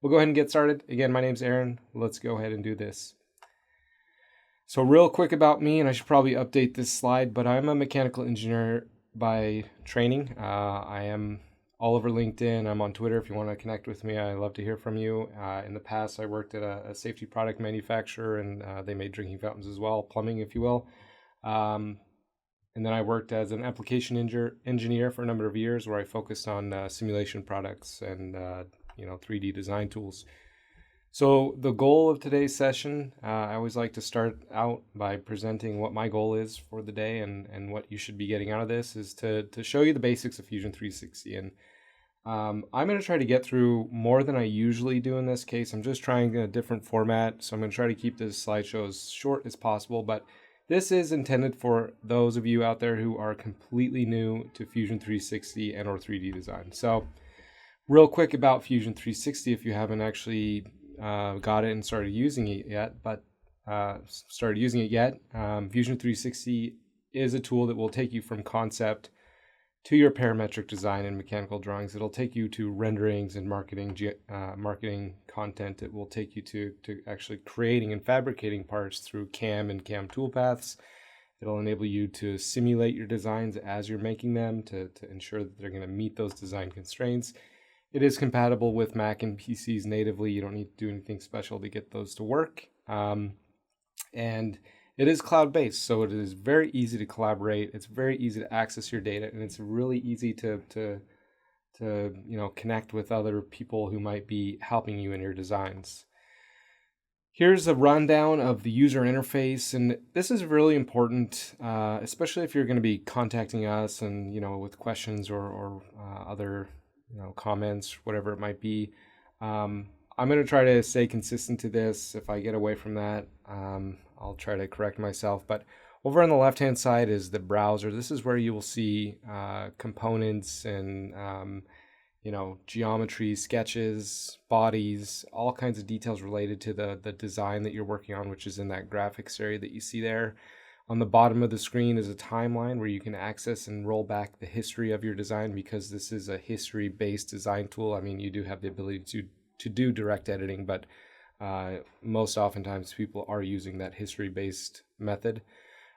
We'll go ahead and get started. Again, my name's Aaron. Let's go ahead and do this. So real quick about me, and I should probably update this slide, but I'm a mechanical engineer by training. I am all over LinkedIn. I'm on Twitter if you want to connect with me. I love to hear from you. In the past, I worked at a safety product manufacturer, and they made drinking fountains as well, plumbing, if you will. And then I worked as an application engineer for a number of years, where I focused on simulation products and 3D design tools. So the goal of today's session, I always like to start out by presenting what my goal is for the day and what you should be getting out of this is to show you the basics of Fusion 360. And I'm going to try to get through more than I usually do in this case. I'm just trying a different format, so I'm going to try to keep this slideshow as short as possible. But this is intended for those of you out there who are completely new to Fusion 360 and or 3D design. So real quick about Fusion 360, if you haven't actually got it and started using it yet, Fusion 360 is a tool that will take you from concept to your parametric design and mechanical drawings. It'll take you to renderings and marketing content. It will take you to actually creating and fabricating parts through CAM and CAM toolpaths. It'll enable you to simulate your designs as you're making them to ensure that they're going to meet those design constraints. It is compatible with Mac and PCs natively. You don't need to do anything special to get those to work. And it is cloud-based, so it is very easy to collaborate. It's very easy to access your data, and it's really easy to connect with other people who might be helping you in your designs. Here's a rundown of the user interface, and this is really important, especially if you're going to be contacting us and with questions or other comments, whatever it might be. I'm going to try to stay consistent to this. If I get away from that, I'll try to correct myself. But over on the left-hand side is the browser. This is where you will see components and geometry, sketches, bodies, all kinds of details related to the design that you're working on, which is in that graphics area that you see there. On the bottom of the screen is a timeline where you can access and roll back the history of your design, because this is a history-based design tool. I mean, you do have the ability to do direct editing, but most oftentimes people are using that history-based method.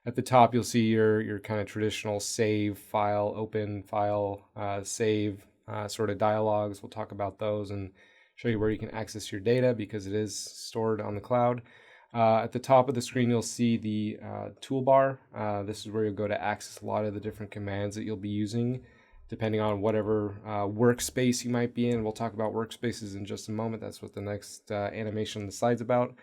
At the top, you'll see your kind of traditional save file, open file, save sort of dialogues. We'll talk about those and show you where you can access your data, because it is stored on the cloud. At the top of the screen, you'll see the toolbar. This is where you'll go to access a lot of the different commands that you'll be using, depending on whatever workspace you might be in. We'll talk about workspaces in just a moment. That's what the next animation on the slide's about.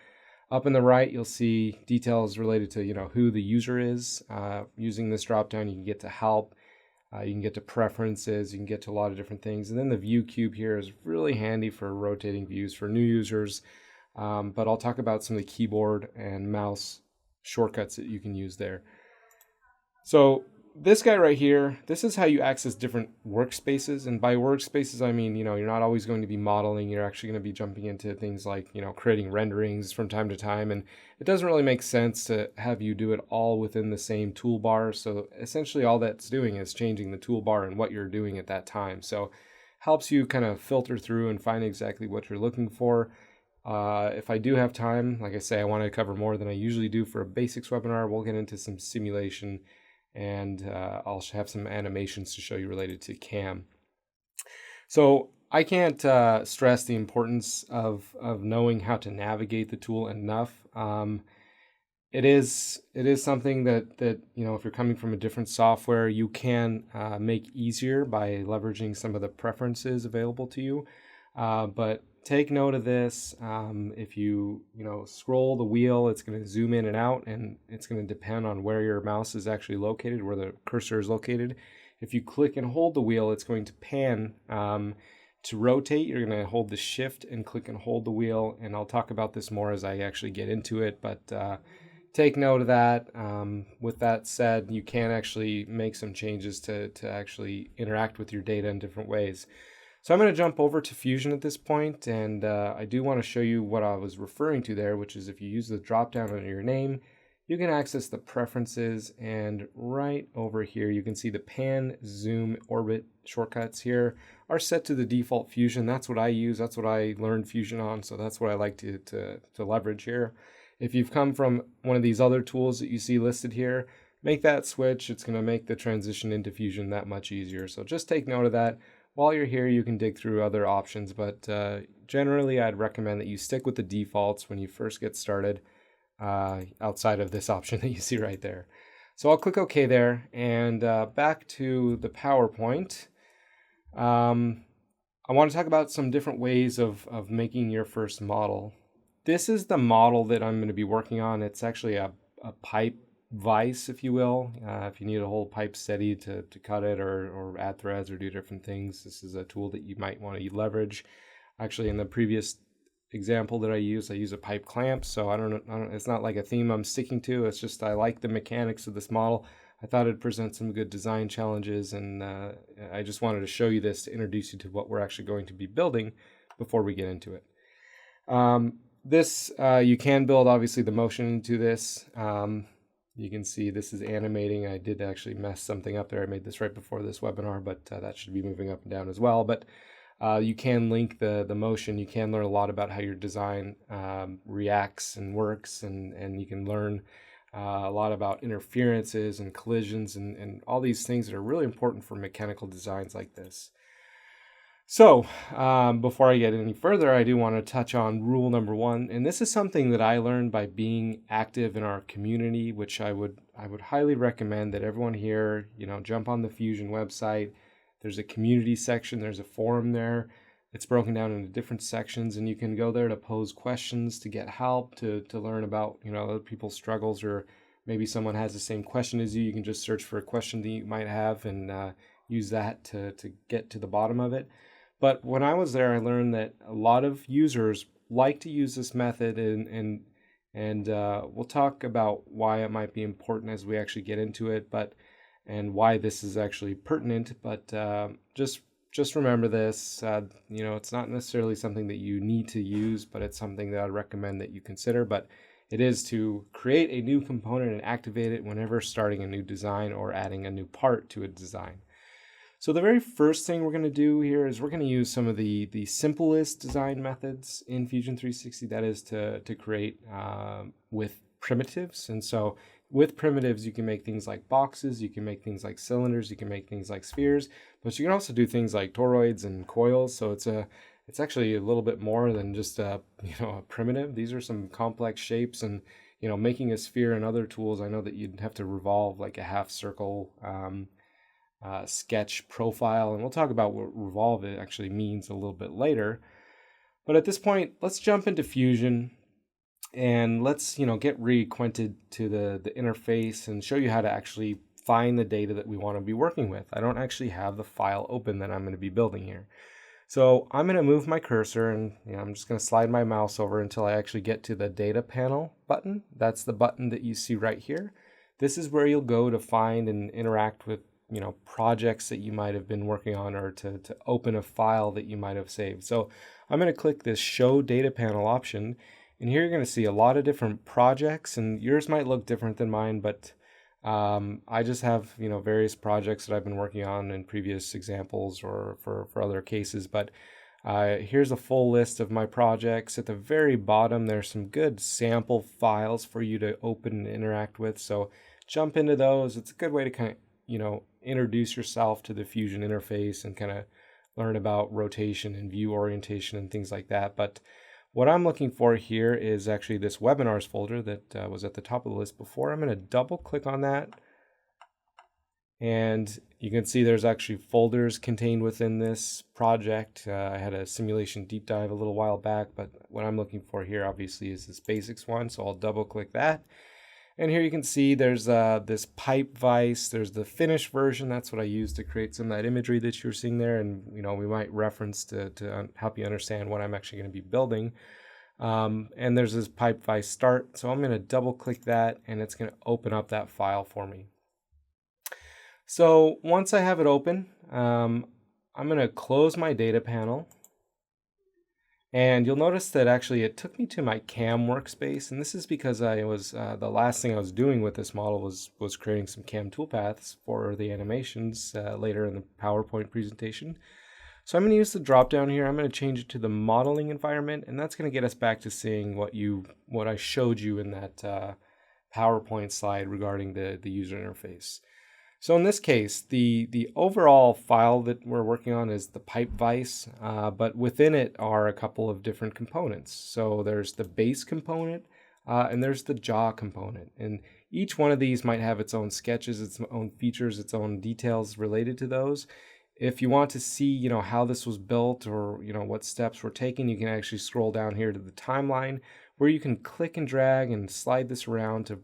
Up in the right, you'll see details related to who the user is. Using this dropdown, you can get to help. You can get to preferences. You can get to a lot of different things. And then the view cube here is really handy for rotating views for new users. But I'll talk about some of the keyboard and mouse shortcuts that you can use there. So this guy right here, this is how you access different workspaces. And by workspaces, I mean, you're not always going to be modeling. You're actually going to be jumping into things like, creating renderings from time to time. And it doesn't really make sense to have you do it all within the same toolbar. So essentially all that's doing is changing the toolbar and what you're doing at that time. So helps you kind of filter through and find exactly what you're looking for. If I do have time, like I say, I want to cover more than I usually do for a basics webinar. We'll get into some simulation, and I'll have some animations to show you related to CAM. So I can't stress the importance of knowing how to navigate the tool enough. It is something that if you're coming from a different software, you can make easier by leveraging some of the preferences available to you. But take note of this. If you scroll the wheel, it's going to zoom in and out, and it's going to depend on where your mouse is actually located, where the cursor is located. If you click and hold the wheel, it's going to pan. To rotate, you're going to hold the shift and click and hold the wheel, and I'll talk about this more as I actually get into it, but take note of that. With that said, you can actually make some changes to actually interact with your data in different ways. So I'm going to jump over to Fusion at this point, and I do want to show you what I was referring to there, which is if you use the drop down under your name, you can access the preferences, and right over here you can see the pan, zoom, orbit shortcuts here are set to the default Fusion. That's what I use. That's what I learned Fusion on, so that's what I like to leverage here. If you've come from one of these other tools that you see listed here, make that switch. It's going to make the transition into Fusion that much easier. So just take note of that. While you're here, you can dig through other options, but generally I'd recommend that you stick with the defaults when you first get started, outside of this option that you see right there. So I'll click OK there, and back to the PowerPoint. I want to talk about some different ways of making your first model. This is the model that I'm going to be working on. It's actually a pipe vise, if you will. If you need a whole pipe steady to cut it or add threads or do different things, this is a tool that you might want to leverage. Actually, in the previous example that I use a pipe clamp, so I don't know, it's not like a theme I'm sticking to. It's just I like the mechanics of this model. I thought it'd present some good design challenges, and I just wanted to show you this to introduce you to what we're actually going to be building before we get into it. This you can build obviously the motion into this. You can see this is animating. I did actually mess something up there. I made this right before this webinar, but that should be moving up and down as well. But you can link the motion. You can learn a lot about how your design reacts and works, and you can learn a lot about interferences and collisions and all these things that are really important for mechanical designs like this. So before I get any further, I do want to touch on rule number 1, and this is something that I learned by being active in our community, which I would highly recommend that everyone here, jump on the Fusion website. There's a community section, there's a forum there. It's broken down into different sections, and you can go there to pose questions, to get help, to learn about other people's struggles, or maybe someone has the same question as you. You can just search for a question that you might have and use that to get to the bottom of it. But when I was there, I learned that a lot of users like to use this method, and we'll talk about why it might be important as we actually get into it, and why this is actually pertinent. But just remember this. It's not necessarily something that you need to use, but it's something that I'd recommend that you consider. But it is to create a new component and activate it whenever starting a new design or adding a new part to a design. So the very first thing we're going to do here is we're going to use some of the simplest design methods in Fusion 360. That is to create with primitives. And so with primitives, you can make things like boxes, you can make things like cylinders, you can make things like spheres, but you can also do things like toroids and coils. So it's actually a little bit more than just a primitive. These are some complex shapes, and making a sphere and other tools, I know that you'd have to revolve like a half circle sketch profile, and we'll talk about what revolve it actually means a little bit later. But at this point, let's jump into Fusion and let's get reacquainted to the interface and show you how to actually find the data that we want to be working with. I don't actually have the file open that I'm going to be building here. So I'm going to move my cursor, and I'm just going to slide my mouse over until I actually get to the data panel button. That's the button that you see right here. This is where you'll go to find and interact with projects that you might have been working on, or to open a file that you might have saved. So I'm going to click this show data panel option, and here you're going to see a lot of different projects, and yours might look different than mine, but I just have various projects that I've been working on in previous examples or for other cases. But here's a full list of my projects. At the very bottom there's some good sample files for you to open and interact with, so jump into those. It's a good way to kind of introduce yourself to the Fusion interface and kind of learn about rotation and view orientation and things like that. But what I'm looking for here is actually this webinars folder that was at the top of the list before. I'm going to double click on that, and you can see there's actually folders contained within this project. I had a simulation deep dive a little while back, but what I'm looking for here obviously is this basics one, so I'll double click that. And here you can see there's this pipe vise. There's the finished version. That's what I used to create some of that imagery that you're seeing there. And we might reference to help you understand what I'm actually going to be building. And there's this pipe vise start. So I'm going to double click that, and it's going to open up that file for me. So once I have it open, I'm going to close my data panel. And you'll notice that actually it took me to my CAM workspace, and this is because I was the last thing I was doing with this model was creating some CAM toolpaths for the animations later in the PowerPoint presentation. So I'm going to use the drop down here. I'm going to change it to the modeling environment, and that's going to get us back to seeing what I showed you in that PowerPoint slide regarding the user interface. So in this case, the overall file that we're working on is the pipe vise, but within it are a couple of different components. So there's the base component, and there's the jaw component. And each one of these might have its own sketches, its own features, its own details related to those. If you want to see, how this was built or, what steps were taken, you can actually scroll down here to the timeline where you can click and drag and slide this around to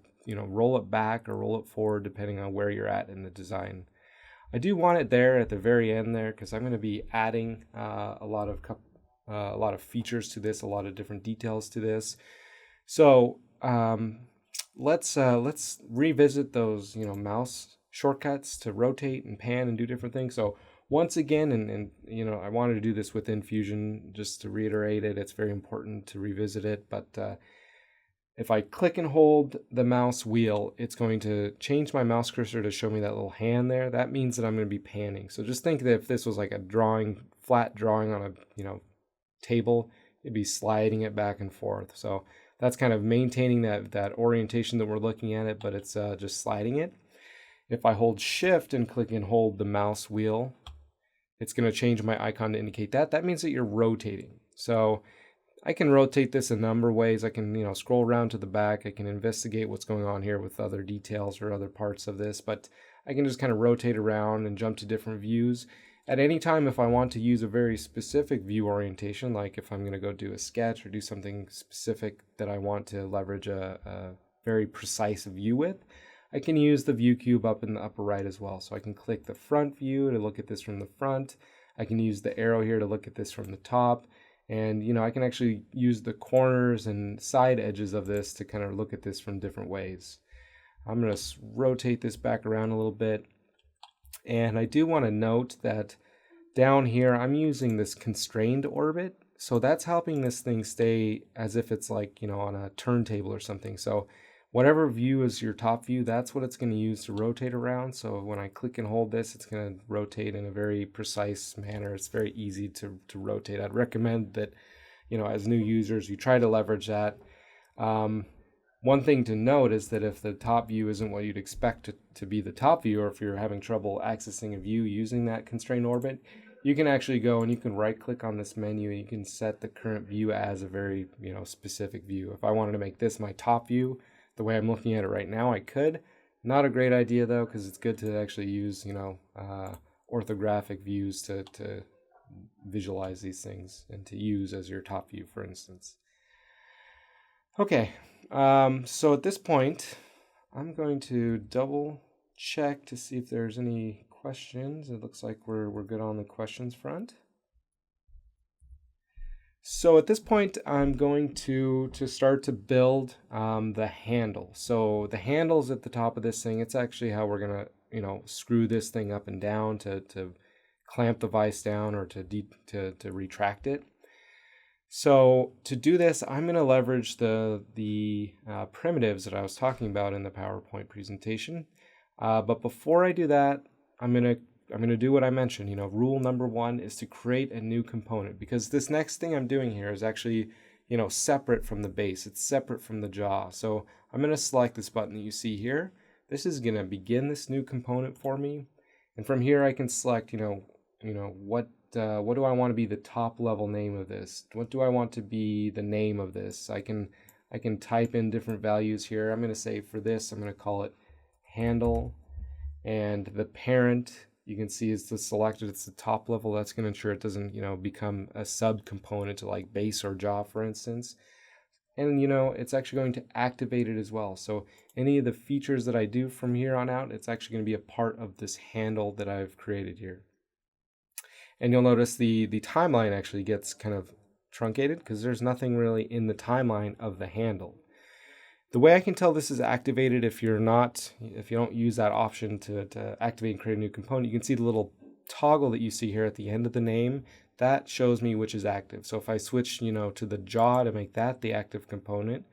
roll it back or roll it forward depending on where you're at in the design. I do want it there at the very end there because I'm going to be adding a lot of features to this, a lot of different details to this. So let's revisit those mouse shortcuts to rotate and pan and do different things. So once again, and I wanted to do this within Fusion just to reiterate it. It's very important to revisit it, but if I click and hold the mouse wheel, it's going to change my mouse cursor to show me that little hand there. That means that I'm going to be panning. So just think that if this was like a flat drawing on a table, it'd be sliding it back and forth. So that's kind of maintaining that orientation that we're looking at it, but it's just sliding it. If I hold Shift and click and hold the mouse wheel, it's going to change my icon to indicate that. That means that you're rotating. So I can rotate this a number of ways. I can, scroll around to the back. I can investigate what's going on here with other details or other parts of this, but I can just kind of rotate around and jump to different views. At any time, if I want to use a very specific view orientation, like if I'm going to go do a sketch or do something specific that I want to leverage a very precise view with, I can use the view cube up in the upper right as well. So I can click the front view to look at this from the front. I can use the arrow here to look at this from the top. And, I can actually use the corners and side edges of this to kind of look at this from different ways. I'm going to rotate this back around a little bit. And I do want to note that down here, I'm using this constrained orbit. So that's helping this thing stay as if it's like, on a turntable or something. So whatever view is your top view, that's what it's going to use to rotate around. So when I click and hold this, it's going to rotate in a very precise manner. It's very easy to rotate. I'd recommend that, as new users, you try to leverage that. One thing to note is that if the top view isn't what you'd expect to be the top view, or if you're having trouble accessing a view using that constrained orbit, you can actually go and you can right click on this menu and you can set the current view as a very, specific view. If I wanted to make this my top view, the way I'm looking at it right now, I could. Not a great idea though, because it's good to actually use, orthographic views to visualize these things and to use as your top view, for instance. Okay, so at this point, I'm going to double check to see if there's any questions. It looks like we're good on the questions front. So at this point, I'm going to start to build the handle. So the handle's at the top of this thing. It's actually how we're gonna, screw this thing up and down to clamp the vise down or to retract it. So to do this, I'm gonna leverage the primitives that I was talking about in the PowerPoint presentation. But before I do that, I'm gonna do what I mentioned. Rule number 1 is to create a new component, because this next thing I'm doing here is actually, separate from the base. It's separate from the jaw. So I'm gonna select this button that you see here. This is gonna begin this new component for me. And from here I can select, what do I want to be the top level name of this? What do I want to be the name of this? I can type in different values here. I'm gonna say for this, I'm gonna call it handle, and the parent, you can see is selected, it's the top level. That's going to ensure it doesn't, become a sub-component to like base or jaw, for instance. And, it's actually going to activate it as well. So any of the features that I do from here on out, it's actually going to be a part of this handle that I've created here. And you'll notice the timeline actually gets kind of truncated because there's nothing really in the timeline of the handle. The way I can tell this is activated, if you don't use that option to activate and create a new component, you can see the little toggle that you see here at the end of the name, that shows me which is active. So if I switch, to the jaw to make that the active component,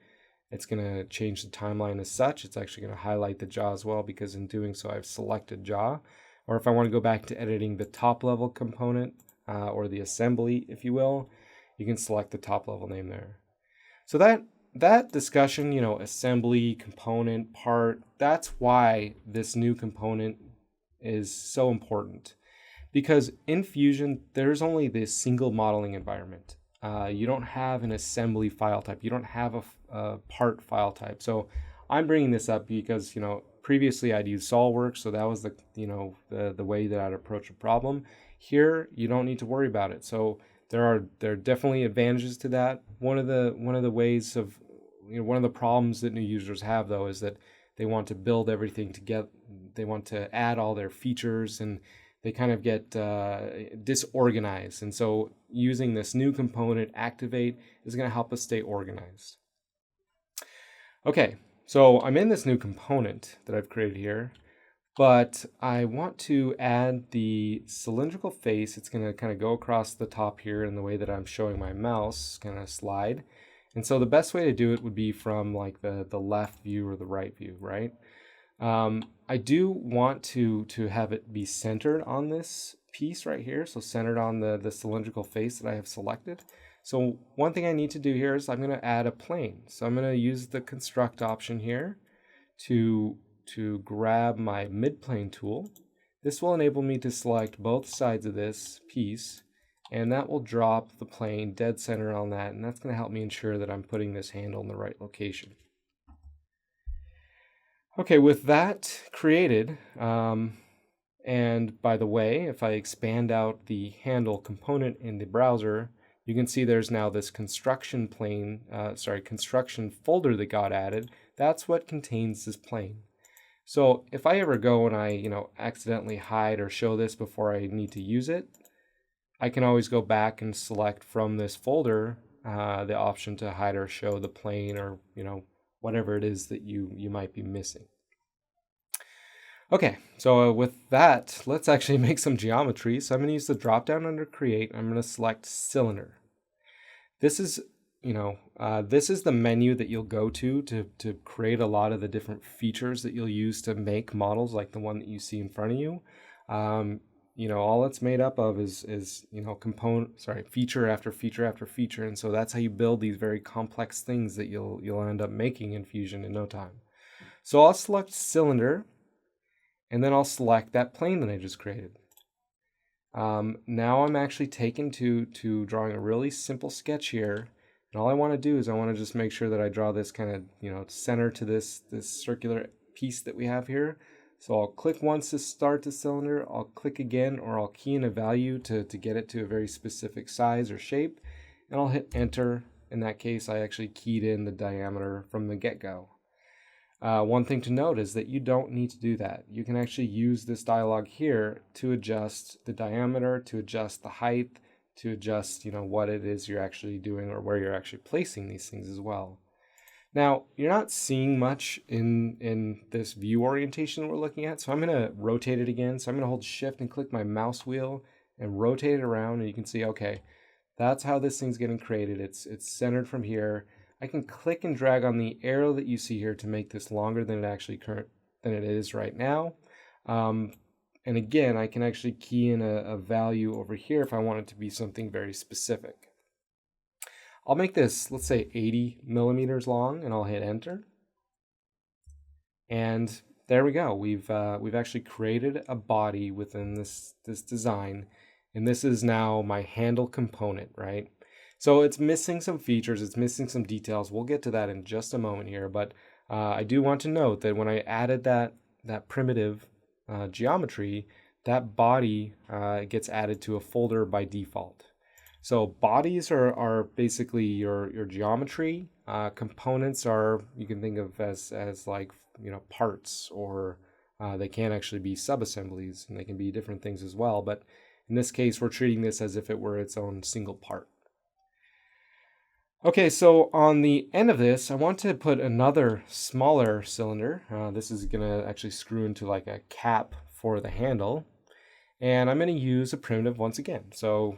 it's going to change the timeline as such. It's actually going to highlight the jaw as well, because in doing so, I've selected jaw. Or if I want to go back to editing the top level component, or the assembly, if you will, you can select the top level name there. So that discussion, assembly, component, part, that's why this new component is so important. Because in Fusion, there's only this single modeling environment. You don't have an assembly file type. You don't have a part file type. So I'm bringing this up because, previously I'd used SolidWorks, so that was the way that I'd approach a problem. Here, you don't need to worry about it. So there are definitely advantages to that. One of the ways of, one of the problems that new users have, though, is that they want to build everything together. They want to add all their features, and they kind of get disorganized. And so using this new component, Activate, is going to help us stay organized. Okay, so I'm in this new component that I've created here, but I want to add the cylindrical face. It's going to kind of go across the top here in the way that I'm showing my mouse, kind of slide. And so the best way to do it would be from like the left view or the right view, right? I do want to have it be centered on this piece right here, so centered on the cylindrical face that I have selected. So one thing I need to do here is I'm going to add a plane. So I'm going to use the construct option here to grab my midplane tool. This will enable me to select both sides of this piece, and that will drop the plane dead center on that, and that's going to help me ensure that I'm putting this handle in the right location. Okay, with that created, and by the way, if I expand out the handle component in the browser, you can see there's now this construction folder that got added. That's what contains this plane. So if I ever go and I, accidentally hide or show this before I need to use it, I can always go back and select from this folder the option to hide or show the plane, or, whatever it is that you might be missing. Okay, so with that, let's actually make some geometry. So I'm going to use the drop down under Create. I'm going to select Cylinder. This is, this is the menu that you'll go to create a lot of the different features that you'll use to make models like the one that you see in front of you. All it's made up of is feature after feature after feature, and so that's how you build these very complex things that you'll end up making in Fusion in no time. So I'll select Cylinder, and then I'll select that plane that I just created. Now I'm actually taken to drawing a really simple sketch here, and all I want to do is I want to just make sure that I draw this kind of center to this circular piece that we have here. So I'll click once to start the cylinder, I'll click again, or I'll key in a value to get it to a very specific size or shape, and I'll hit enter. In that case, I actually keyed in the diameter from the get-go. One thing to note is that you don't need to do that. You can actually use this dialog here to adjust the diameter, to adjust the height, to adjust what it is you're actually doing or where you're actually placing these things as well. Now, you're not seeing much in this view orientation that we're looking at, so I'm going to rotate it again. So I'm going to hold Shift and click my mouse wheel and rotate it around, and you can see, okay, that's how this thing's getting created. It's centered from here. I can click and drag on the arrow that you see here to make this longer than it is right now. And again, I can actually key in a value over here if I want it to be something very specific. I'll make this, let's say 80 millimeters long, and I'll hit enter. And there we go. We've actually created a body within this design, and this is now my handle component, right? So it's missing some features, it's missing some details. We'll get to that in just a moment here, but I do want to note that when I added that primitive geometry, that body gets added to a folder by default. So bodies are basically your geometry. Components are, you can think of as like parts, or they can actually be subassemblies, and they can be different things as well. But in this case, we're treating this as if it were its own single part. Okay, so on the end of this, I want to put another smaller cylinder. This is going to actually screw into like a cap for the handle. And I'm going to use a primitive once again. So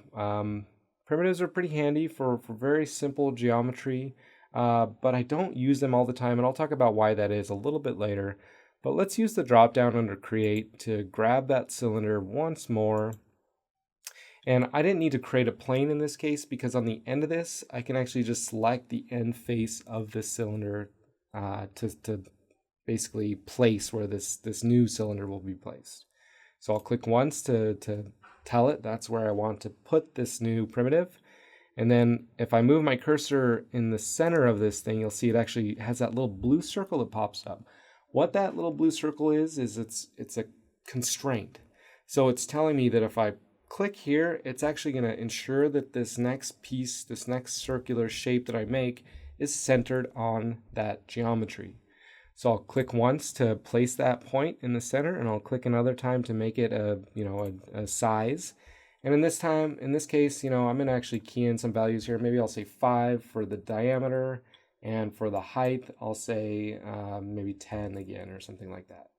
primitives are pretty handy for very simple geometry, but I don't use them all the time, and I'll talk about why that is a little bit later. But let's use the drop down under Create to grab that cylinder once more. And I didn't need to create a plane in this case because on the end of this, I can actually just select the end face of the cylinder to basically place where this new cylinder will be placed. So I'll click once to tell it that's where I want to put this new primitive. And then if I move my cursor in the center of this thing, you'll see it actually has that little blue circle that pops up. What that little blue circle is it's a constraint. So it's telling me that if I click here, it's actually going to ensure that this next piece, this next circular shape that I make is centered on that geometry. So I'll click once to place that point in the center, and I'll click another time to make it a size. And in this case, I'm going to actually key in some values here. Maybe I'll say 5 for the diameter, and for the height, I'll say maybe 10 again or something like that.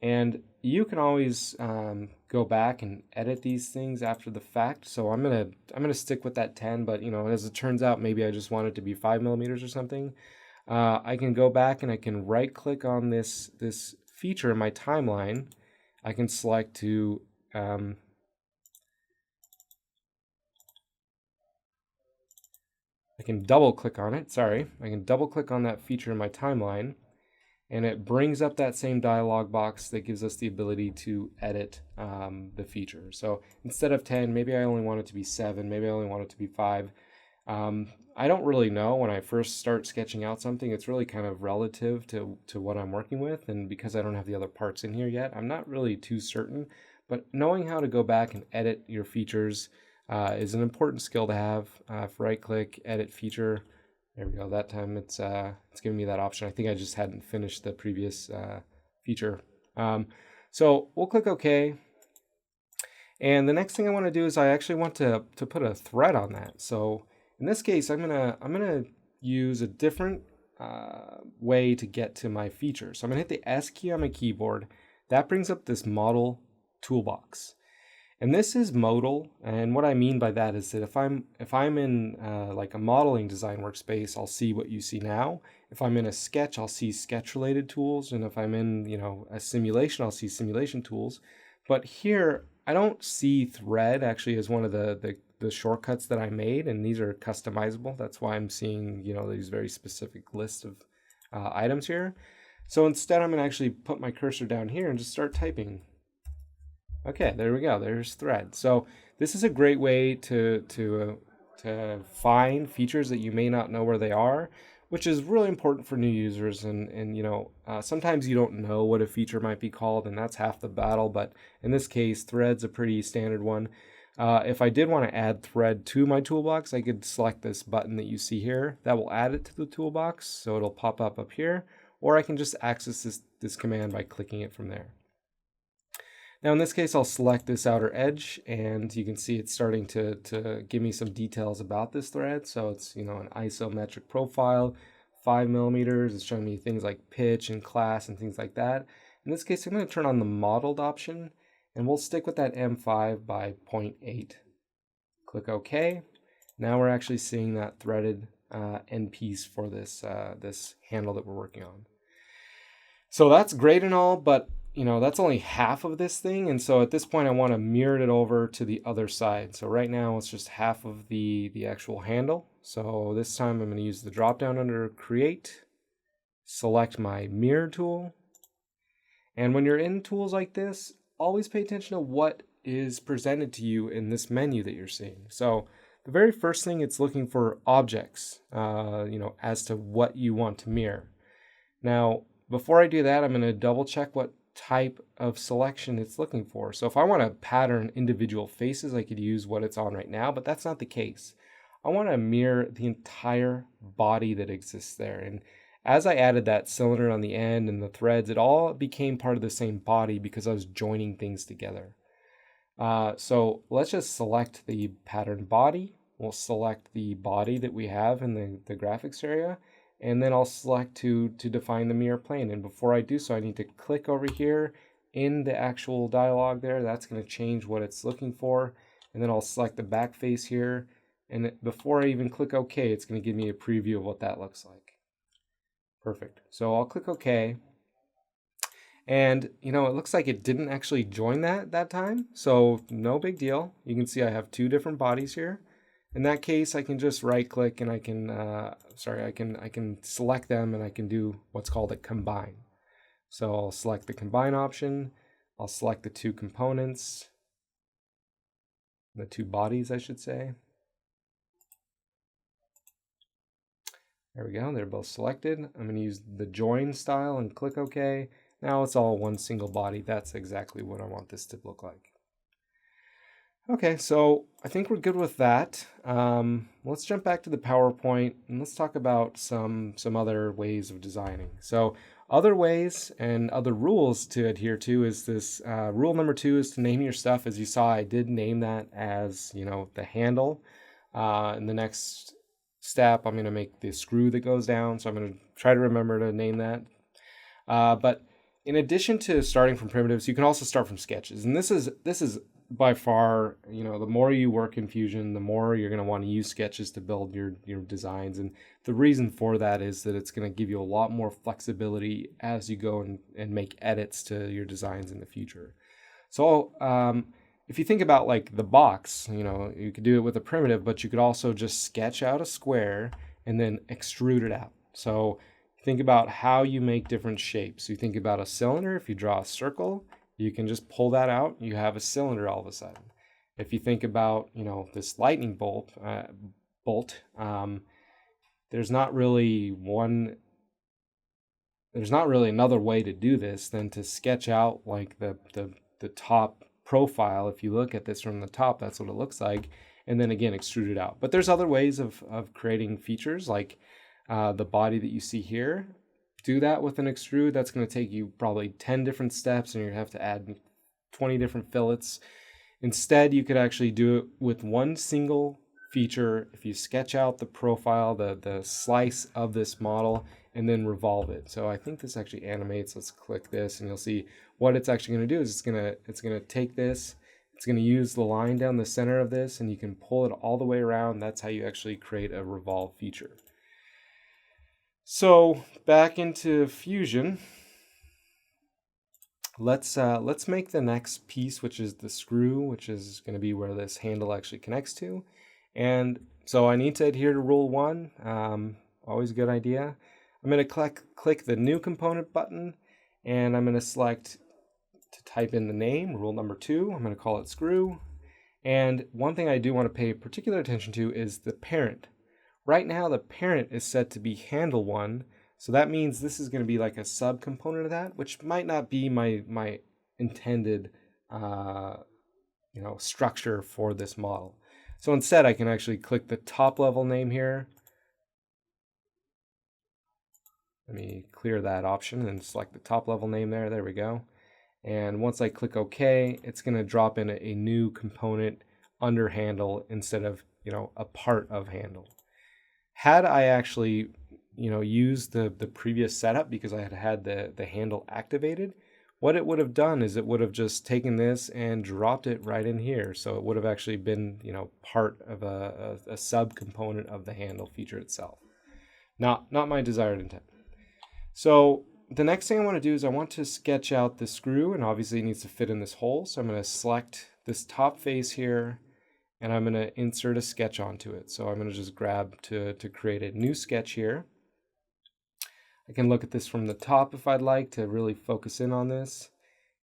And you can always go back and edit these things after the fact. So I'm gonna stick with that 10, but as it turns out, maybe I just want it to be 5 millimeters or something. I can go back and I can right click on this feature in my timeline. I can select to I can double click on it. Sorry, I can double click on that feature in my timeline, and it brings up that same dialog box that gives us the ability to edit the feature. So instead of 10, maybe I only want it to be 7, maybe I only want it to be 5. I don't really know when I first start sketching out something. It's really kind of relative to what I'm working with, and because I don't have the other parts in here yet, I'm not really too certain. But knowing how to go back and edit your features is an important skill to have. Right click, edit feature. There we go. That time it's giving me that option. I think I just hadn't finished the previous feature. So we'll click OK. And the next thing I want to do is I actually want to put a thread on that. So in this case, I'm gonna use a different way to get to my feature. So I'm gonna hit the S key on my keyboard. That brings up this model toolbox. And this is modal, and what I mean by that is that if I'm in like a modeling design workspace, I'll see what you see now. If I'm in a sketch, I'll see sketch-related tools, and if I'm in a simulation, I'll see simulation tools. But here, I don't see thread actually as one of the shortcuts that I made, and these are customizable. That's why I'm seeing these very specific lists of items here. So instead, I'm going to actually put my cursor down here and just start typing. Okay, there we go. There's thread. So this is a great way to find features that you may not know where they are, which is really important for new users. And sometimes you don't know what a feature might be called, and that's half the battle. But in this case, thread's a pretty standard one. If I did want to add thread to my toolbox, I could select this button that you see here. That will add it to the toolbox, so it'll pop up here. Or I can just access this command by clicking it from there. Now in this case, I'll select this outer edge, and you can see it's starting to give me some details about this thread. So it's an isometric profile, 5 millimeters. It's showing me things like pitch and class and things like that. In this case, I'm going to turn on the modeled option, and we'll stick with that M5 by 0.8. Click OK. Now we're actually seeing that threaded end piece for this handle that we're working on. So that's great and all, but that's only half of this thing. And so at this point, I want to mirror it over to the other side. So right now, it's just half of the actual handle. So this time, I'm going to use the drop down under Create, select my mirror tool. And when you're in tools like this, always pay attention to what is presented to you in this menu that you're seeing. So the very first thing, it's looking for objects, as to what you want to mirror. Now, before I do that, I'm going to double check what type of selection it's looking for. So if I want to pattern individual faces, I could use what it's on right now, but that's not the case. I want to mirror the entire body that exists there. And as I added that cylinder on the end and the threads, it all became part of the same body because I was joining things together. So let's just select the pattern body. We'll select the body that we have in the graphics area. And then I'll select to define the mirror plane. And before I do so, I need to click over here in the actual dialog there. That's going to change what it's looking for. And then I'll select the back face here. And before I even click OK, it's going to give me a preview of what that looks like. Perfect. So I'll click OK. And it looks like it didn't actually join that time. So no big deal. You can see I have two different bodies here. In that case, I can just right click and I can, I can select them and I can do what's called a combine. So I'll select the combine option. I'll select the two components, the two bodies, I should say. There we go, they're both selected. I'm going to use the join style and click OK. Now it's all one single body. That's exactly what I want this to look like. Okay, so I think we're good with that. Let's jump back to the PowerPoint and let's talk about some other ways of designing. So other ways and other rules to adhere to is this rule number 2 is to name your stuff. As you saw, I did name that as, the handle. In the next step, I'm going to make the screw that goes down. So I'm going to try to remember to name that. But in addition to starting from primitives, you can also start from sketches. And this is by far, the more you work in Fusion, the more you're going to want to use sketches to build your designs. And the reason for that is that it's going to give you a lot more flexibility as you go and make edits to your designs in the future. So if you think about like the box, you could do it with a primitive, but you could also just sketch out a square and then extrude it out. So think about how you make different shapes. You think about a cylinder. If you draw a circle, you can just pull that out. You have a cylinder all of a sudden. If you think about, this lightning bolt, there's not really another way to do this than to sketch out like the top profile. If you look at this from the top, that's what it looks like. And then again, extrude it out. But there's other ways of creating features like the body that you see here. Do that with an extrude. That's going to take you probably 10 different steps and you're going to have to add 20 different fillets. Instead, you could actually do it with one single feature. If you sketch out the profile, the slice of this model, and then revolve it. So I think this actually animates. Let's click this and you'll see what it's actually going to do is it's going to take this, it's going to use the line down the center of this, and you can pull it all the way around. That's how you actually create a revolve feature. So back into Fusion, let's make the next piece, which is the screw, which is going to be where this handle actually connects to. And so I need to adhere to rule 1. Always a good idea. I'm going to click the new component button, and I'm going to select to type in the name, rule number 2. I'm going to call it screw. And one thing I do want to pay particular attention to is the parent. Right now, the parent is set to be handle 1, so that means this is going to be like a subcomponent of that, which might not be my intended structure for this model. So instead, I can actually click the top level name here. Let me clear that option and select the top level name there. There we go. And once I click OK, it's going to drop in a new component under handle instead of a part of handle. Had I actually, used the previous setup because I had the handle activated, what it would have done is it would have just taken this and dropped it right in here. So it would have actually been, part of a subcomponent of the handle feature itself. Not my desired intent. So the next thing I want to do is I want to sketch out the screw, and obviously it needs to fit in this hole. So I'm going to select this top face here, and I'm going to insert a sketch onto it. So I'm going to just grab to create a new sketch here. I can look at this from the top if I'd like to really focus in on this.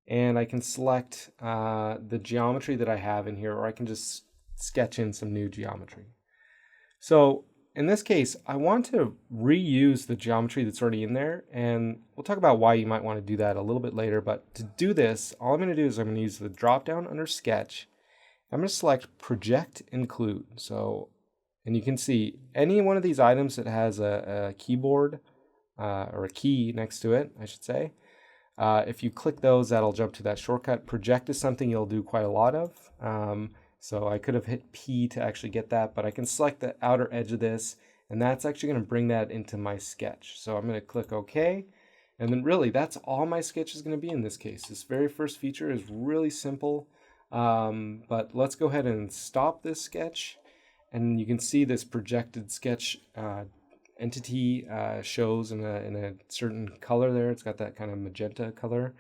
And I can select the geometry that I have in here, or I can just sketch in some new geometry. So in this case, I want to reuse the geometry that's already in there, and we'll talk about why you might want to do that a little bit later. But to do this, all I'm going to do is I'm going to use the drop down under sketch. I'm going to select project include. So, and you can see any one of these items that has a keyboard or a key next to it, I should say. If you click those, that'll jump to that shortcut. Project is something you'll do quite a lot of. So I could have hit P to actually get that, but I can select the outer edge of this, and that's actually going to bring that into my sketch. So I'm going to click OK. And then really, that's all my sketch is going to be in this case. This very first feature is really simple, but let's go ahead and stop this sketch. And you can see this projected sketch entity shows in a certain color there. It's got that kind of magenta color.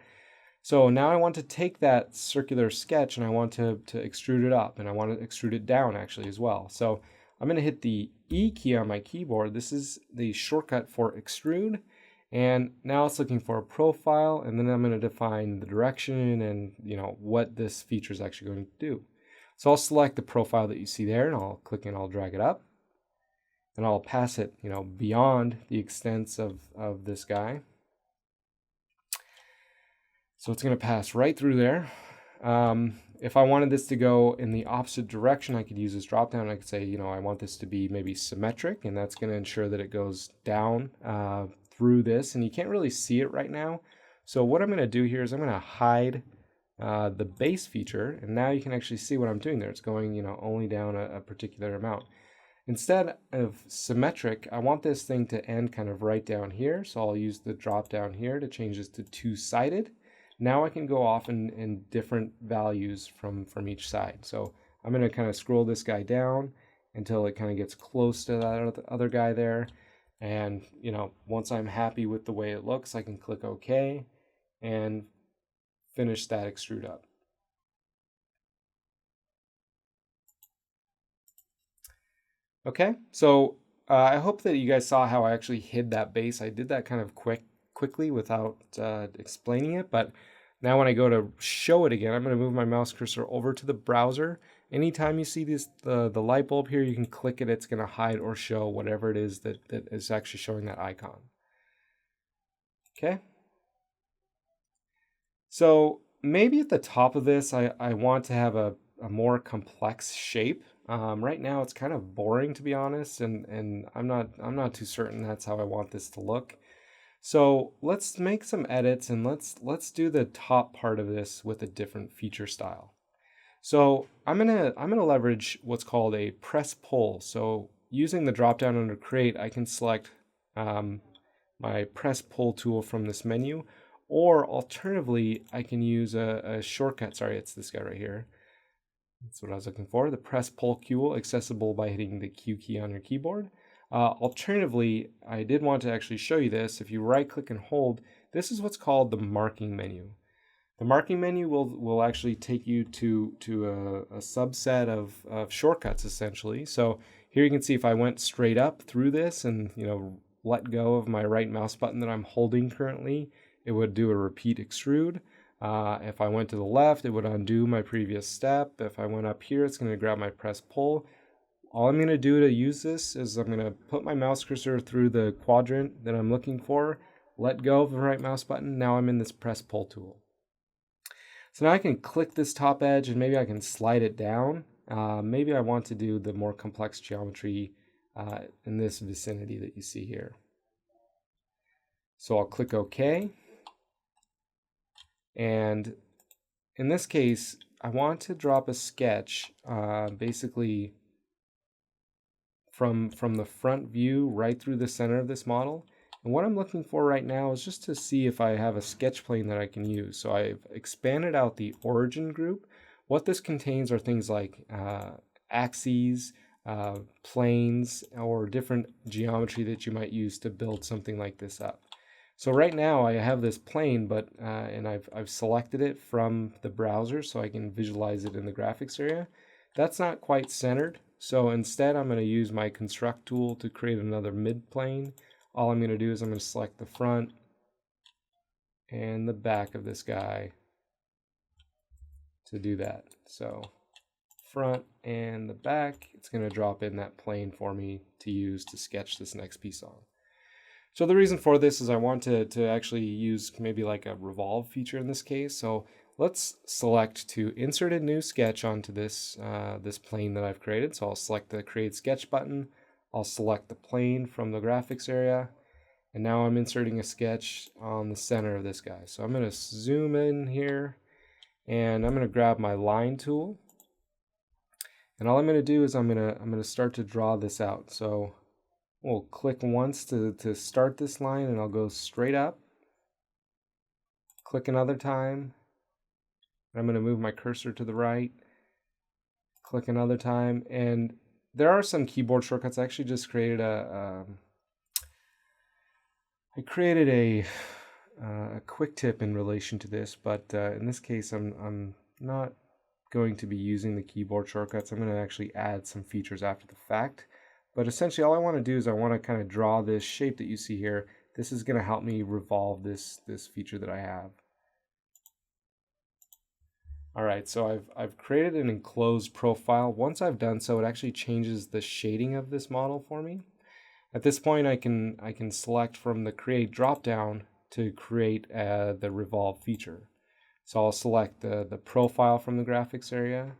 So now I want to take that circular sketch and I want to extrude it up, and I want to extrude it down actually as well. So I'm going to hit the E key on my keyboard. This is the shortcut for extrude. And now it's looking for a profile, and then I'm going to define the direction and what this feature is actually going to do. So I'll select the profile that you see there, and I'll click and I'll drag it up, and I'll pass it beyond the extents of this guy. So it's going to pass right through there. If I wanted this to go in the opposite direction, I could use this drop down. I could say, I want this to be maybe symmetric, and that's going to ensure that it goes down through this, and you can't really see it right now. So what I'm going to do here is I'm going to hide the base feature, and now you can actually see what I'm doing there. It's going, only down a particular amount. Instead of symmetric, I want this thing to end kind of right down here. So I'll use the drop down here to change this to two-sided. Now I can go off in different values from each side. So I'm going to kind of scroll this guy down until it kind of gets close to that other guy there. And, once I'm happy with the way it looks, I can click OK and finish that extrude up. Okay, so I hope that you guys saw how I actually hid that base. I did that kind of quickly without explaining it, but now when I go to show it again, I'm going to move my mouse cursor over to the browser. Anytime you see the light bulb here, you can click it. It's going to hide or show whatever it is that is actually showing that icon. Okay. So maybe at the top of this, I want to have a more complex shape. Right now, it's kind of boring, to be honest, and I'm not too certain that's how I want this to look. So let's make some edits, and let's do the top part of this with a different feature style. So I'm gonna leverage what's called a press pull. So using the drop down under create, I can select my press pull tool from this menu, or alternatively, I can use a shortcut. Sorry, it's this guy right here. That's what I was looking for. The press pull tool, accessible by hitting the Q key on your keyboard. Alternatively, I did want to actually show you this. If you right click and hold, this is what's called the marking menu. The marking menu will actually take you to a subset of shortcuts essentially. So here you can see if I went straight up through this and let go of my right mouse button that I'm holding currently, it would do a repeat extrude. If I went to the left, it would undo my previous step. If I went up here, it's going to grab my press pull. All I'm going to do to use this is I'm going to put my mouse cursor through the quadrant that I'm looking for, let go of the right mouse button. Now I'm in this press pull tool. So now I can click this top edge and maybe I can slide it down. Maybe I want to do the more complex geometry in this vicinity that you see here. So I'll click OK. And in this case, I want to drop a sketch basically from the front view right through the center of this model. And what I'm looking for right now is just to see if I have a sketch plane that I can use. So I've expanded out the origin group. What this contains are things like axes, planes, or different geometry that you might use to build something like this up. So right now I have this plane, but and I've selected it from the browser so I can visualize it in the graphics area. That's not quite centered. So instead I'm going to use my construct tool to create another mid plane. All I'm going to do is I'm going to select the front and the back of this guy to do that. So front and the back, it's going to drop in that plane for me to use to sketch this next piece on. So the reason for this is I want to actually use maybe like a revolve feature in this case. So let's select to insert a new sketch onto this, this plane that I've created. So I'll select the create sketch button. I'll select the plane from the graphics area. And now I'm inserting a sketch on the center of this guy. So I'm going to zoom in here and I'm going to grab my line tool. And all I'm going to do is I'm going to start to draw this out. So we'll click once to start this line and I'll go straight up. click another time. I'm going to move my cursor to the right, click another time, and there are some keyboard shortcuts. I actually just created a quick tip in relation to this, but in this case, I'm not going to be using the keyboard shortcuts. I'm going to actually add some features after the fact. But essentially, all I want to do is I want to kind of draw this shape that you see here. This is going to help me revolve this feature that I have. All right, so I've created an enclosed profile. Once I've done so, it actually changes the shading of this model for me. At this point, I can select from the Create dropdown to create the Revolve feature. So I'll select the profile from the graphics area.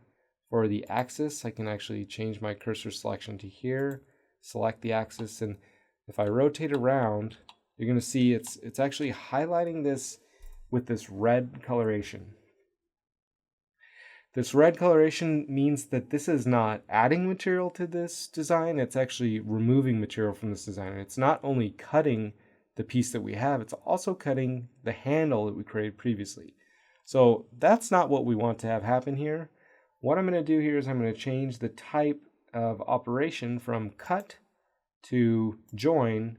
For the axis, I can actually change my cursor selection to here, select the axis, and if I rotate around, you're going to see it's actually highlighting this with this red coloration. This red coloration means that this is not adding material to this design, it's actually removing material from this design. And it's not only cutting the piece that we have, it's also cutting the handle that we created previously. So that's not what we want to have happen here. What I'm going to do here is I'm going to change the type of operation from cut to join,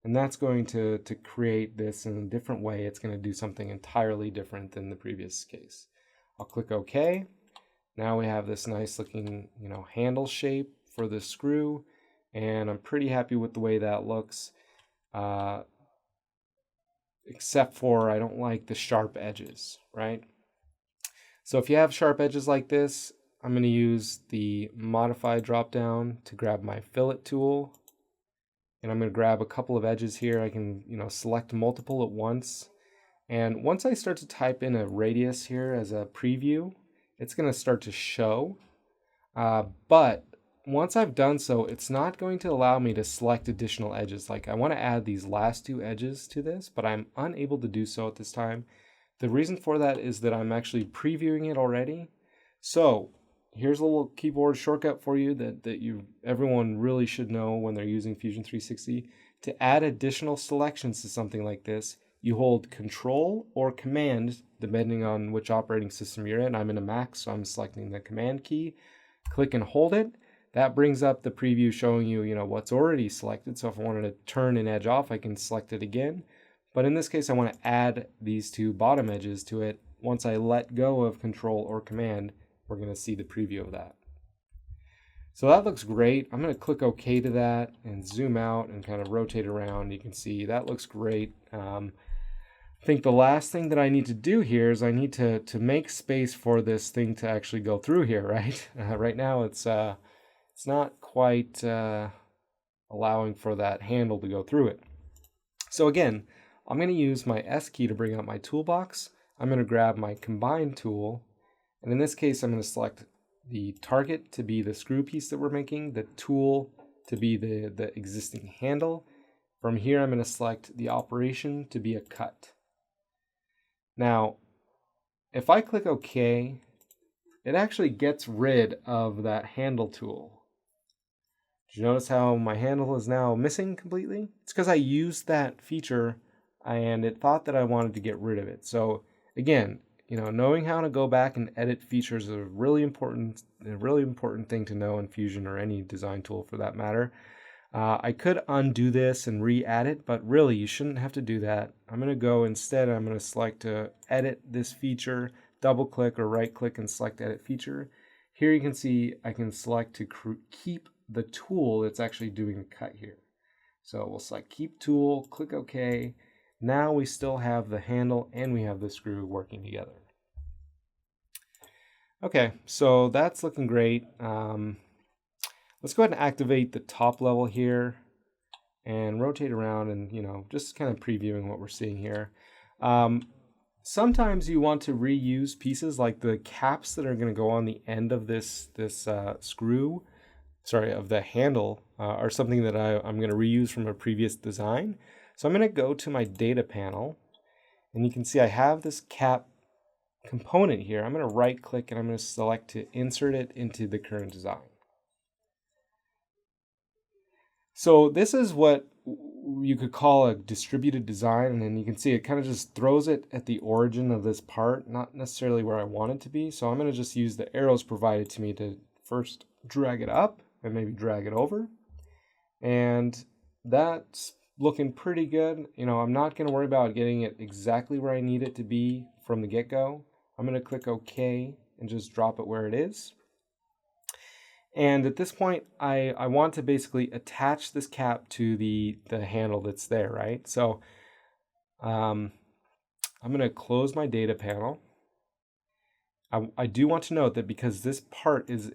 and that's going to create this in a different way. It's going to do something entirely different than the previous case. I'll click OK. Now we have this nice looking, handle shape for the screw, and I'm pretty happy with the way that looks. Except for I don't like the sharp edges, right? So if you have sharp edges like this, I'm going to use the Modify dropdown to grab my fillet tool, and I'm going to grab a couple of edges here. I can, select multiple at once. And once I start to type in a radius here as a preview, it's going to start to show. But once I've done so, it's not going to allow me to select additional edges. Like I want to add these last two edges to this, but I'm unable to do so at this time. The reason for that is that I'm actually previewing it already. So here's a little keyboard shortcut for you that everyone really should know when they're using Fusion 360. To add additional selections to something like this, you hold Control or Command, depending on which operating system you're in. I'm in a Mac, so I'm selecting the Command key. Click and hold it. That brings up the preview showing you, what's already selected. So if I wanted to turn an edge off, I can select it again. But in this case, I want to add these two bottom edges to it. Once I let go of Control or Command, we're going to see the preview of that. So that looks great. I'm going to click OK to that and zoom out and kind of rotate around. You can see that looks great. I think the last thing that I need to do here is I need to make space for this thing to actually go through here, right? Right now it's not quite allowing for that handle to go through it. So again, I'm going to use my S key to bring up my toolbox. I'm going to grab my Combine tool, and in this case I'm going to select the target to be the screw piece that we're making, the tool to be the existing handle. From here I'm going to select the operation to be a cut. Now, if I click OK, it actually gets rid of that handle tool. Did you notice how my handle is now missing completely? It's because I used that feature and it thought that I wanted to get rid of it. So again, knowing how to go back and edit features is a really important thing to know in Fusion or any design tool for that matter. I could undo this and re-add it, but really you shouldn't have to do that. I'm going to go instead, I'm going to select to edit this feature, double click or right click and select edit feature. Here you can see I can select to keep the tool that's actually doing the cut here. So we'll select keep tool, click OK. Now we still have the handle and we have the screw working together. Okay, so that's looking great. Let's go ahead and activate the top level here and rotate around and, just kind of previewing what we're seeing here. Sometimes you want to reuse pieces like the caps that are going to go on the end of this screw, of the handle, are something that I'm going to reuse from a previous design. So I'm going to go to my data panel, and you can see I have this cap component here. I'm going to right click and I'm going to select to insert it into the current design. So this is what you could call a distributed design, and then you can see it kind of just throws it at the origin of this part, not necessarily where I want it to be. So I'm going to just use the arrows provided to me to first drag it up and maybe drag it over. And that's looking pretty good. You know, I'm not going to worry about getting it exactly where I need it to be from the get-go. I'm going to click OK and just drop it where it is. And at this point, I want to basically attach this cap to the handle that's there, right? So I'm going to close my data panel. I do want to note that because this part is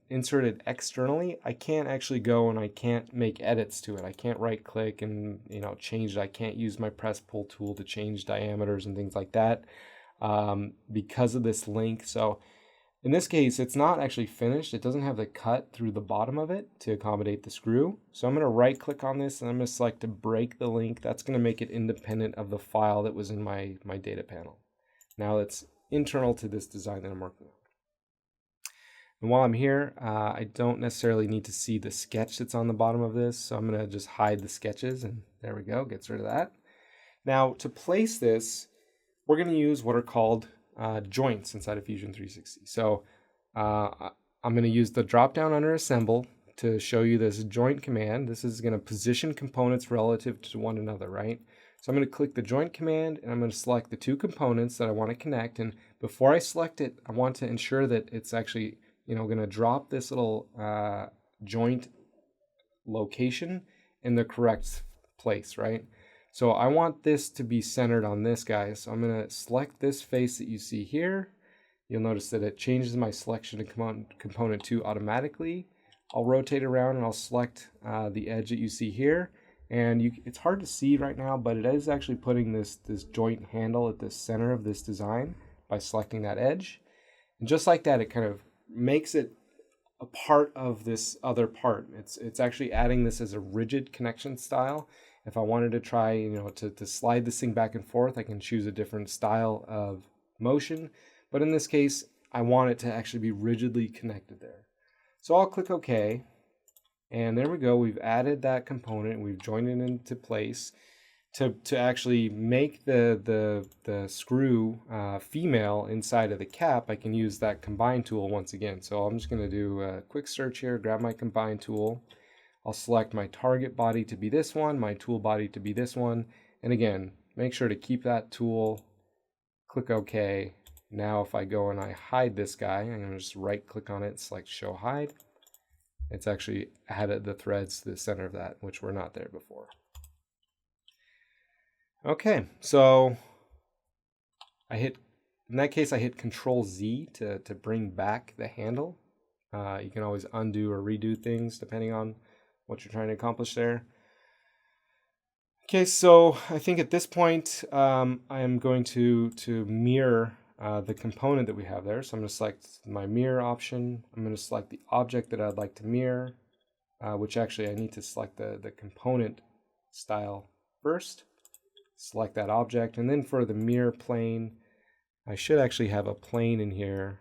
inserted externally, I can't actually go and I can't make edits to it. I can't right click and change it. I can't use my press pull tool to change diameters and things like that because of this link. So in this case, it's not actually finished. It doesn't have the cut through the bottom of it to accommodate the screw. So I'm going to right click on this and I'm going to select to break the link. That's going to make it independent of the file that was in my data panel. Now it's internal to this design that I'm working on. And while I'm here, I don't necessarily need to see the sketch that's on the bottom of this. So I'm going to just hide the sketches, and there we go, gets rid of that. Now to place this, we're going to use what are called joints inside of Fusion 360. So I'm going to use the drop down under assemble to show you this joint command. This is going to position components relative to one another, right? So I'm going to click the joint command and I'm going to select the two components that I want to connect. And before I select it, I want to ensure that it's actually, going to drop this little joint location in the correct place, right? So I want this to be centered on this guy. So I'm going to select this face that you see here. You'll notice that it changes my selection to component 2 automatically. I'll rotate around and I'll select the edge that you see here. And it's hard to see right now, but it is actually putting this joint handle at the center of this design by selecting that edge. And just like that, it kind of makes it a part of this other part. It's actually adding this as a rigid connection style. If I wanted to try, to slide this thing back and forth, I can choose a different style of motion. But in this case, I want it to actually be rigidly connected there. So I'll click OK. And there we go. We've added that component. We've joined it into place. To actually make the screw female inside of the cap, I can use that combine tool once again. So I'm just going to do a quick search here, grab my combine tool. I'll select my target body to be this one, my tool body to be this one. And again, make sure to keep that tool, click OK. Now if I go and I hide this guy, I'm going to just right click on it, select show hide. It's actually added the threads to the center of that, which were not there before. Okay, so in that case, I hit Control Z to bring back the handle. You can always undo or redo things depending on what you're trying to accomplish there. Okay, so I think at this point, I am going to mirror the component that we have there. So I'm going to select my mirror option. I'm going to select the object that I'd like to mirror, which actually I need to select the component style first. Select that object, and then for the mirror plane, I should actually have a plane in here,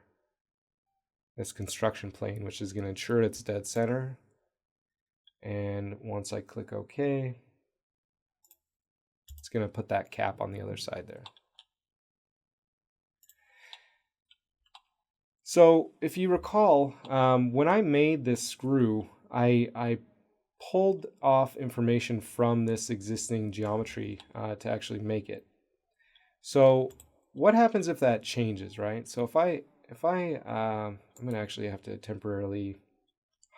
this construction plane, which is going to ensure it's dead center. And once I click OK, it's going to put that cap on the other side there. So if you recall, when I made this screw, I pulled off information from this existing geometry to actually make it. So what happens if that changes, right? So I'm going to actually have to temporarily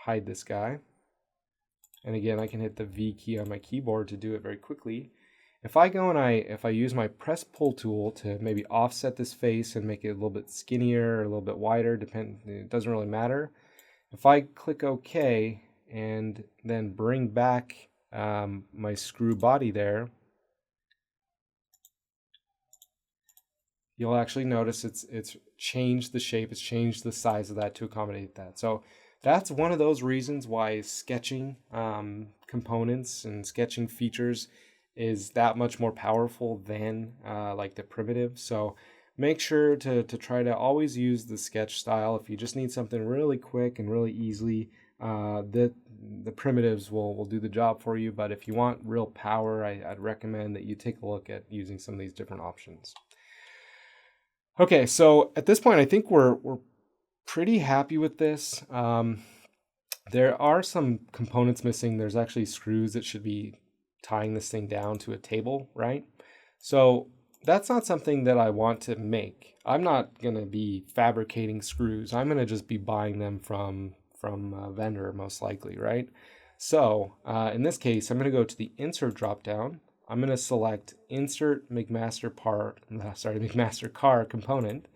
hide this guy. And again, I can hit the V key on my keyboard to do it very quickly. If I go and if I use my press pull tool to maybe offset this face and make it a little bit skinnier or a little bit wider, it doesn't really matter. If I click OK and then bring back my screw body there, you'll actually notice it's changed the shape, it's changed the size of that to accommodate that. So that's one of those reasons why sketching components and sketching features is that much more powerful than like the primitive. So make sure to try to always use the sketch style if you just need something really quick and really easily. the primitives will do the job for you. But if you want real power, I'd recommend that you take a look at using some of these different options. Okay, so at this point, I think we're pretty happy with this. There are some components missing. There's actually screws that should be tying this thing down to a table, right? So that's not something that I want to make. I'm not going to be fabricating screws. I'm going to just be buying them from a vendor, most likely, right? So in this case, I'm going to go to the Insert dropdown. I'm going to select Insert McMaster Car Component.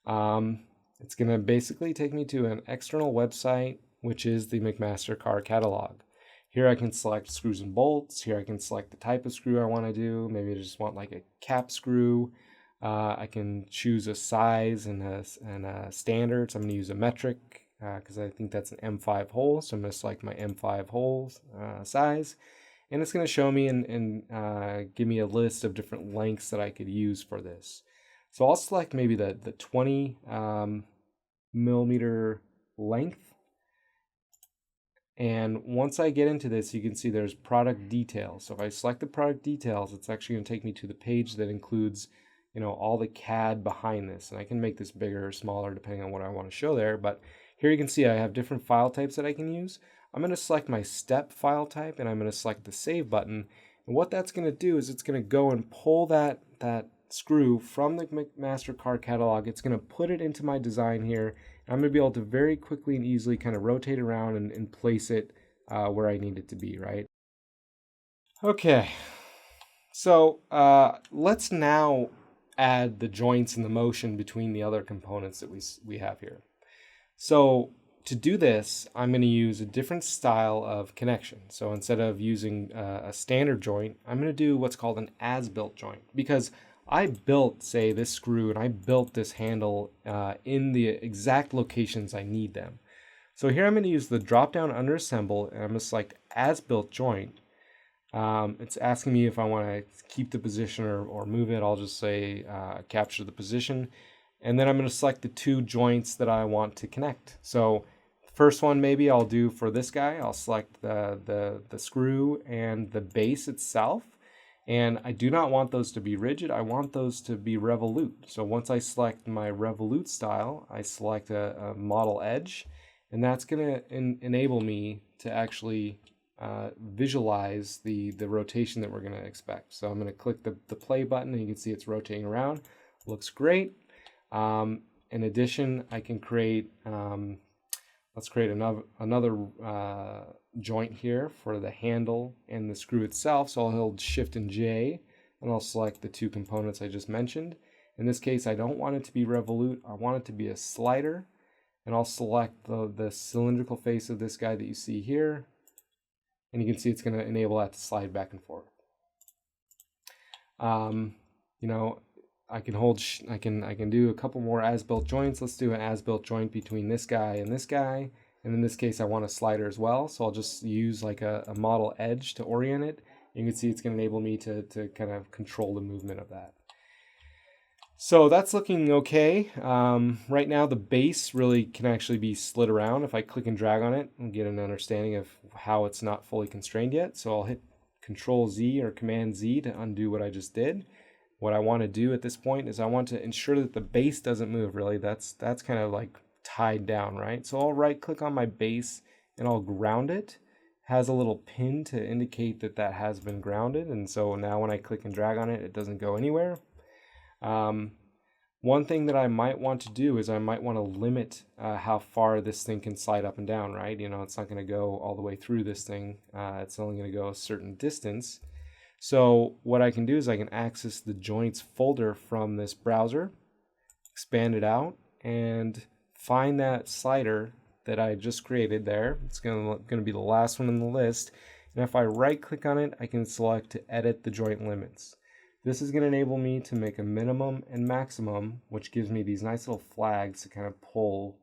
It's going to basically take me to an external website, which is the McMaster Car catalog. Here I can select screws and bolts. Here I can select the type of screw I want to do. Maybe I just want like a cap screw. I can choose a size and a standard. So I'm going to use a metric because I think that's an M5 hole. So I'm going to select my M5 hole size. And it's going to show me and give me a list of different lengths that I could use for this. So I'll select maybe the 20 millimeter length. And once I get into this, you can see there's product details. So if I select the product details, it's actually going to take me to the page that includes, all the CAD behind this. And I can make this bigger or smaller depending on what I want to show there. But here you can see I have different file types that I can use. I'm going to select my step file type and I'm going to select the save button. And what that's going to do is it's going to go and pull that screw from the McMaster Car catalog. It's going to put it into my design here. I'm going to be able to very quickly and easily kind of rotate around and place it where I need it to be, right? Okay, so let's now add the joints and the motion between the other components that we have here. So to do this, I'm going to use a different style of connection. So instead of using a standard joint, I'm going to do what's called an as-built joint, because I built, say, this screw and I built this handle in the exact locations I need them. So here I'm going to use the drop down under assemble and I'm going to select as built joint. It's asking me if I want to keep the position or move it. I'll just say capture the position. And then I'm going to select the two joints that I want to connect. So first one maybe I'll do for this guy. I'll select the screw and the base itself. And I do not want those to be rigid. I want those to be revolute. So once I select my revolute style, I select a model edge, and that's going to enable me to actually visualize the rotation that we're going to expect. So I'm going to click the play button, and you can see it's rotating around. Looks great. In addition, I can create, let's create another joint here for the handle and the screw itself. So I'll hold Shift and J and I'll select the two components I just mentioned. In this case, I don't want it to be revolute. I want it to be a slider, and I'll select the cylindrical face of this guy that you see here. And you can see it's going to enable that to slide back and forth. I can do a couple more as-built joints. Let's do an as-built joint between this guy and this guy. And in this case, I want a slider as well. So I'll just use like a model edge to orient it. You can see it's going to enable me to kind of control the movement of that. So that's looking okay. Right now, the base really can actually be slid around. If I click and drag on it, I'll get an understanding of how it's not fully constrained yet. So I'll hit Control Z or Command Z to undo what I just did. What I want to do at this point is I want to ensure that the base doesn't move, really. That's kind of like tied down, right? So I'll right click on my base and I'll ground it. It has a little pin to indicate that has been grounded. And so now when I click and drag on it, it doesn't go anywhere. One thing that I might want to do is I might want to limit how far this thing can slide up and down, right? It's not going to go all the way through this thing. It's only going to go a certain distance. So what I can do is I can access the joints folder from this browser, expand it out, and find that slider that I just created there. It's going to be the last one in the list. And if I right click on it, I can select to edit the joint limits. This is going to enable me to make a minimum and maximum, which gives me these nice little flags to kind of pull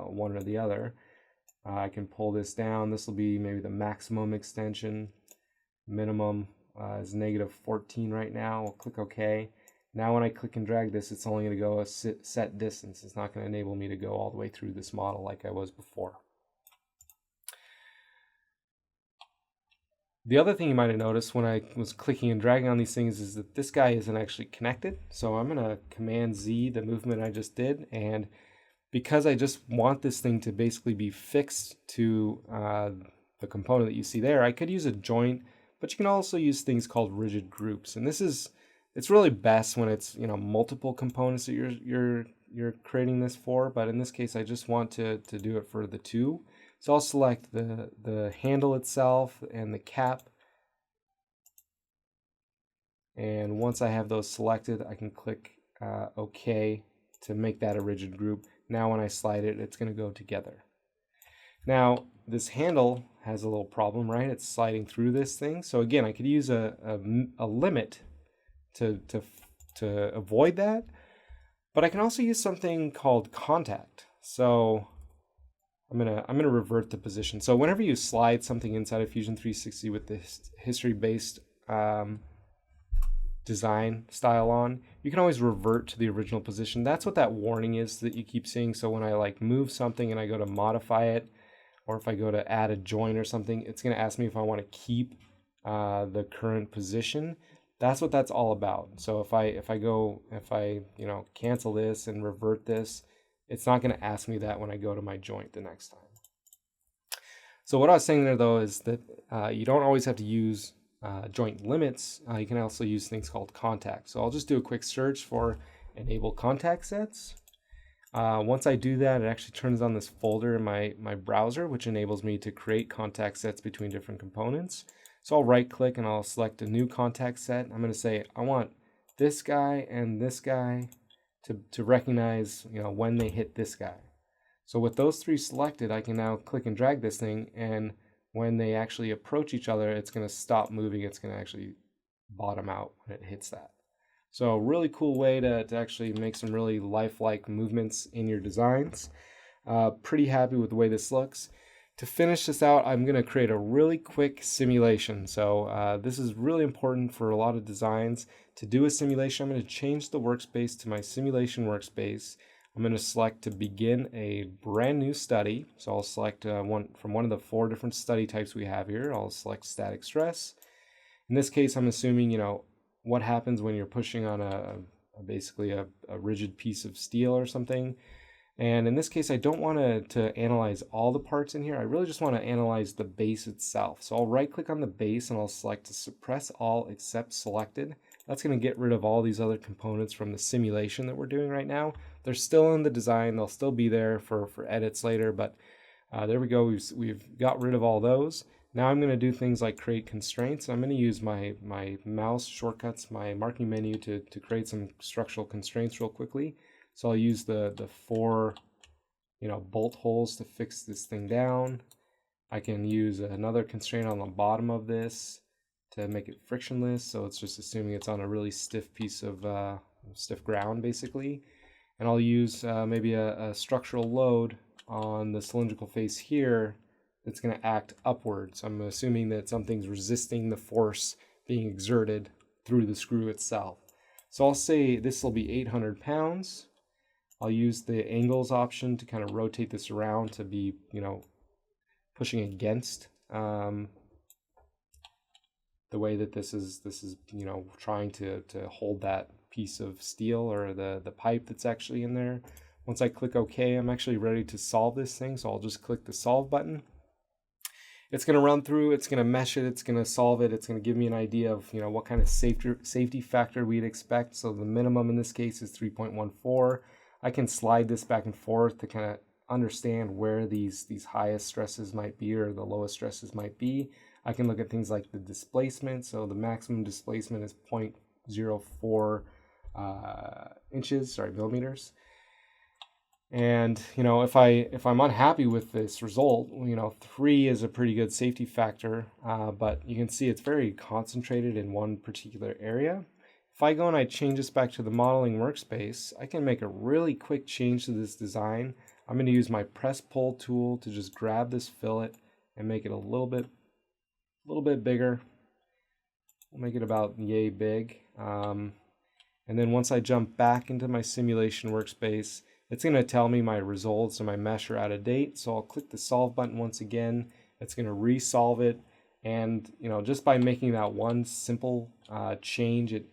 one or the other. I can pull this down. This will be maybe the maximum extension. Minimum is -14 right now. We'll click OK. Now when I click and drag this, it's only going to go a set distance. It's not going to enable me to go all the way through this model like I was before. The other thing you might have noticed when I was clicking and dragging on these things is that this guy isn't actually connected. So I'm going to Command Z the movement I just did, and because I just want this thing to basically be fixed to the component that you see there, I could use a joint, but you can also use things called rigid groups. And it's really best when it's, multiple components that you're creating this for. But in this case, I just want to do it for the two. So I'll select the handle itself and the cap. And once I have those selected, I can click OK to make that a rigid group. Now when I slide it, it's going to go together. Now this handle has a little problem, right? It's sliding through this thing. So again, I could use a limit to avoid that, but I can also use something called contact. So I'm gonna revert the position. So whenever you slide something inside of Fusion 360 with this history-based design style on, you can always revert to the original position. That's what that warning is that you keep seeing. So when I like move something and I go to modify it, or if I go to add a join or something, it's going to ask me if I want to keep the current position. That's what that's all about. So if I cancel this and revert this, it's not going to ask me that when I go to my joint the next time. So what I was saying there though is that you don't always have to use joint limits. You can also use things called contacts. So I'll just do a quick search for enable contact sets. Once I do that, it actually turns on this folder in my browser, which enables me to create contact sets between different components. So I'll right click and I'll select a new contact set. I'm going to say I want this guy and this guy to recognize when they hit this guy. So with those three selected, I can now click and drag this thing, and when they actually approach each other, it's going to stop moving. It's going to actually bottom out when it hits that. So really cool way to actually make some really lifelike movements in your designs. Pretty happy with the way this looks. To finish this out, I'm going to create a really quick simulation. So this is really important for a lot of designs. To do a simulation, I'm going to change the workspace to my simulation workspace. I'm going to select to begin a brand new study. So I'll select one from one of the 4 different study types we have here. I'll select static stress. In this case, I'm assuming, what happens when you're pushing on basically a rigid piece of steel or something. And in this case, I don't want to analyze all the parts in here. I really just want to analyze the base itself. So I'll right click on the base and I'll select to suppress all except selected. That's going to get rid of all these other components from the simulation that we're doing right now. They're still in the design. They'll still be there for edits later, but there we go. We've got rid of all those. Now I'm going to do things like create constraints. I'm going to use my mouse shortcuts, my marking menu to create some structural constraints real quickly. So I'll use the 4 bolt holes to fix this thing down. I can use another constraint on the bottom of this to make it frictionless. So it's just assuming it's on a really stiff piece of stiff ground basically. And I'll use maybe a structural load on the cylindrical face here that's going to act upwards. I'm assuming that something's resisting the force being exerted through the screw itself. So I'll say this will be 800 pounds. I'll use the angles option to kind of rotate this around to be, pushing against the way that this is trying to hold that piece of steel or the pipe that's actually in there. Once I click OK, I'm actually ready to solve this thing. So I'll just click the solve button. It's going to run through, it's going to mesh it, it's going to solve it, it's going to give me an idea of what kind of safety factor we'd expect. So the minimum in this case is 3.14. I can slide this back and forth to kind of understand where these highest stresses might be or the lowest stresses might be. I can look at things like the displacement. So the maximum displacement is 0.04 millimeters. And if I'm unhappy with this result, 3 is a pretty good safety factor, but you can see it's very concentrated in one particular area. If I go and I change this back to the modeling workspace, I can make a really quick change to this design. I'm going to use my press pull tool to just grab this fillet and make it a little bit bigger. We'll make it about yay big. And then once I jump back into my simulation workspace, it's going to tell me my results and my mesh are out of date. So I'll click the solve button once again. It's going to resolve it. And just by making that one simple change, it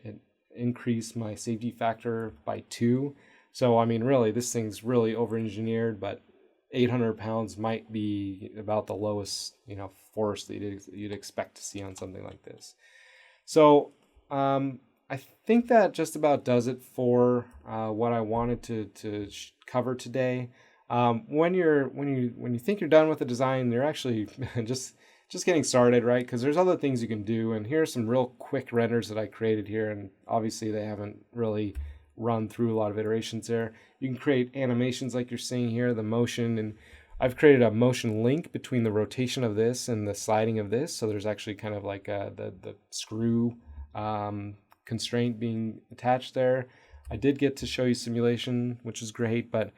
increased my safety factor by 2. So I mean, really, this thing's really over-engineered, but 800 pounds might be about the lowest force that you'd expect to see on something like this. So I think that just about does it for what I wanted to cover today. When you think you're done with the design, you're actually just getting started, right? Because there's other things you can do, and here are some real quick renders that I created here, and obviously they haven't really run through a lot of iterations there. You can create animations like you're seeing here, the motion, and I've created a motion link between the rotation of this and the sliding of this, so there's actually kind of like the screw constraint being attached there. I did get to show you simulation, which is great, but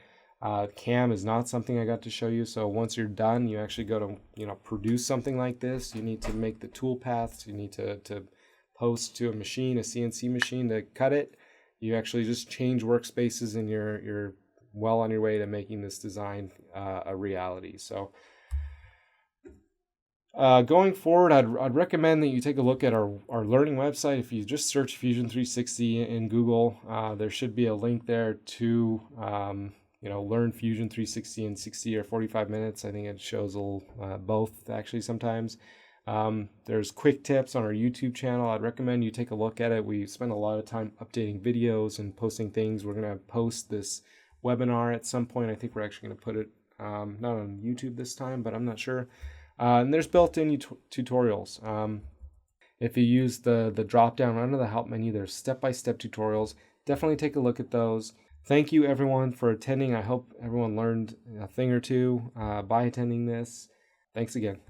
cam is not something I got to show you. So once you're done, you actually go to produce something like this. You need to make the tool paths. You need to post to a machine, a CNC machine, to cut it. You actually just change workspaces, and you're well on your way to making this design a reality. So going forward, I'd recommend that you take a look at our learning website. If you just search Fusion 360 in Google, there should be a link there to learn Fusion 360 in 60 or 45 minutes. I think it shows a little both actually sometimes. There's quick tips on our YouTube channel. I'd recommend you take a look at it. We spend a lot of time updating videos and posting things. We're going to post this webinar at some point. I think we're actually going to put it not on YouTube this time, but I'm not sure. And there's built-in tutorials. If you use the drop-down under the help menu, there's step-by-step tutorials. Definitely take a look at those. Thank you everyone for attending. I hope everyone learned a thing or two by attending this. Thanks again.